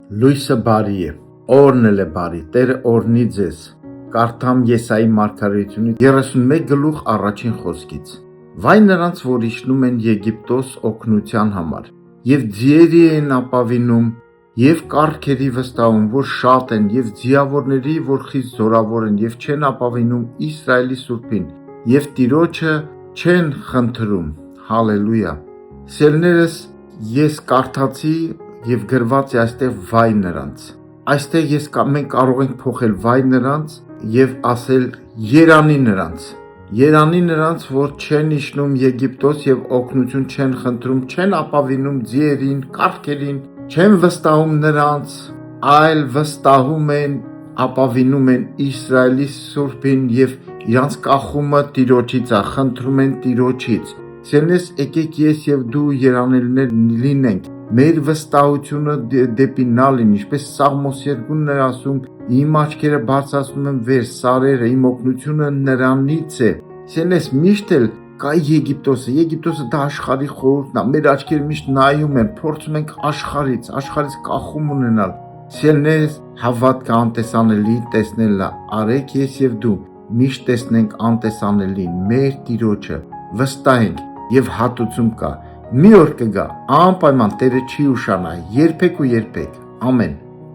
Լույսը բարի է, օրն էլ է բարի, Տերը օրհնի ձեզ։ Կարդամ Եսայի մարգարեությունից 31 գլուխ առաջին խոսքից։ Վայ նրանց, որ իջնում են Եգիպտոս օգնության համար, եւ ձիերի են ապավինում, եւ կառքերի վստահում, որ շատ են, եւ ձիավորների, որ խիստ զորավոր են, եւ չեն ապավինում Իսրայելի Սուրբին, եւ Տիրոջը չեն խնդրում։ Հալելույա։ Սիրելիներս, ես կարդացի եւ գրված է այստեղ վայ նրանց։ Այստեղ մենք կարող ենք փոխել վայ նրանց եւ ասել երանի նրանց։ Երանի նրանց, որ չեն իջնում Եգիպտոս եւ օգնություն չեն խնդրում, չեն ապավինում ձիերին, կառքերին, չեն վստահում նրանց, այլ վստահում են, ապավինում են Իսրայելի Սուրբին եւ իրանց կախումը Տիրոջից է, խնդրում են Տիրոջից։ Սիրելիներս, եկեք ես եւ դու երանելիներ լինենք։ Մեր վստահությունը դեպի նա լինի, ինչպես Սաղմոս 2-ն է ասում, իմ աչքերը բարձրացնում եմ վեր սարերը, իմ օգնությունը նրանից է։ Սիրելիներս, միշտ էլ կա Եգիպտոսը դա աշխարհի խորհուրդն է, մեր աչքերը միշտ նայում են, փորձում ենք աշխարհից կախում ունենալ։ Սիրելիներս, հավատքը անտեսանելի տեսնելն է, արեք ես եւ դու միշտ տեսնենք անտեսանելին, մեր Տիրոջը, վստահենք եւ հատուցում կա։ Մի օր կգա, անպայման Տերը չի ուշանա, երբեք ու երբեք։ Ամեն։